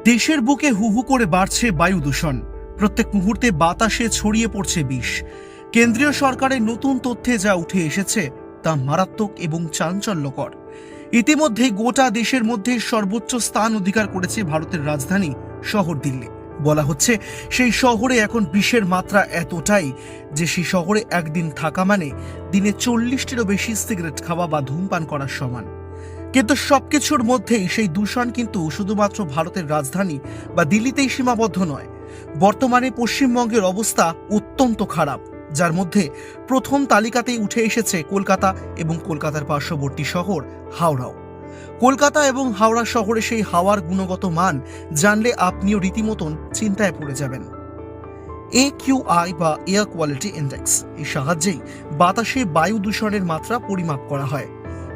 দেশের বুকে হু হু করে বাড়ছে বায়ু দূষণ। প্রত্যেক মুহূর্তে বাতাসে ছড়িয়ে পড়ছে বিষ। কেন্দ্রীয় সরকারের নতুন তথ্যে যা উঠে এসেছে তা মারাত্মক এবং চাঞ্চল্যকর। ইতিমধ্যেই গোটা দেশের মধ্যে সর্বোচ্চ স্থান অধিকার করেছে ভারতের রাজধানী শহর দিল্লি। বলা হচ্ছে সেই শহরে এখন বিষের মাত্রা এতটাই যে সেই শহরে একদিন থাকা মানে দিনে 40টিরও বেশি সিগারেট খাওয়া বা ধূমপান করার সমান। কিন্তু সবকিছুর মধ্যেই সেই দূষণ কিন্তু শুধুমাত্র ভারতের রাজধানী বা দিল্লিতেই সীমাবদ্ধ নয়। বর্তমানে পশ্চিমবঙ্গের অবস্থা অত্যন্ত খারাপ, যার মধ্যে প্রথম তালিকাতেই উঠে এসেছে কলকাতা এবং কলকাতার পার্শ্ববর্তী শহর হাওড়াও। কলকাতা এবং হাওড়া শহরে সেই হাওয়ার গুণগত মান জানলে আপনিও রীতিমতন চিন্তায় পড়ে যাবেন। AQI বা এয়ার কোয়ালিটি ইন্ডেক্স, এর সাহায্যেই বাতাসে বায়ু দূষণের মাত্রা পরিমাপ করা হয়।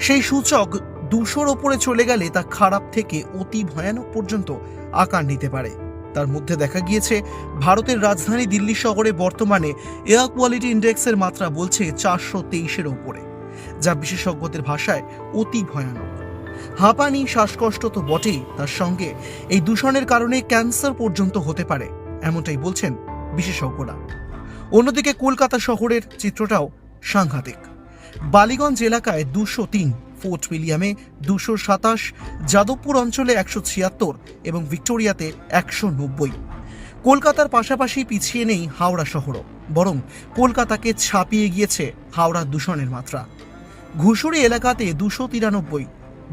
সেই সূচক 200-র ওপরে চলে গেলে তা খারাপ থেকে অতি ভয়ানক পর্যন্ত আকার নিতে পারে। তার মধ্যে দেখা গিয়েছে ভারতের রাজধানী দিল্লি শহরে বর্তমানে এয়ার কোয়ালিটি ইন্ডেক্সের মাত্রা বলছে 423-এর ওপরে, যা বিশেষজ্ঞদের ভাষায় অতি ভয়ানক। হাঁপানি, শ্বাসকষ্ট তো বটেই, তার সঙ্গে এই দূষণের কারণে ক্যান্সার পর্যন্ত হতে পারে, এমনটাই বলছেন বিশেষজ্ঞরা। অন্যদিকে কলকাতা শহরের চিত্রটাও সাংঘাতিক। বালিগঞ্জ এলাকায় 203, ফোর্ট উইলিয়ামে 227, যাদবপুর অঞ্চলে 176 এবং ভিক্টোরিয়াতে 190। কলকাতার পাশাপাশি পিছিয়ে নেই হাওড়া শহরও, বরং কলকাতাকে ছাপিয়ে গিয়েছে হাওড়ার দূষণের মাত্রা। ঘুষুরি এলাকাতে 293,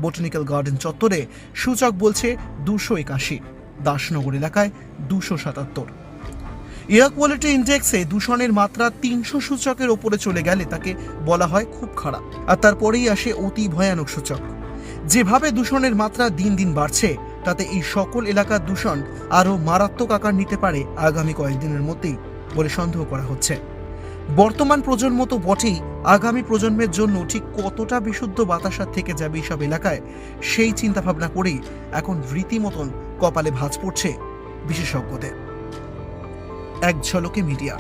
বোটানিক্যাল গার্ডেন চত্বরে সূচক বলছে 281, দাসনগর এলাকায় 277। এয়ার কোয়ালিটি ইন্ডেক্সে দূষণের মাত্রা 300 সূচকের ওপরে চলে গেলে তাকে বলা হয় খুব খারাপ, আর তারপরেই আসে অতি ভয়ানক সূচক। যেভাবে দূষণের মাত্রা দিন দিন বাড়ছে, তাতে এই সকল এলাকার দূষণ আরও মারাত্মক আকার নিতে পারে আগামী কয়েকদিনের মধ্যেই বলে সন্দেহ করা হচ্ছে। বর্তমান প্রজন্ম তো বটেই, আগামী প্রজন্মের জন্য ঠিক কতটা বিশুদ্ধ বাতাস থেকে যাবে এইসব এলাকায়, সেই চিন্তাভাবনা করেই এখন রীতিমতন কপালে ভাঁজ পড়ছে বিশেষজ্ঞদের। এক ঝলকে মিডিয়া।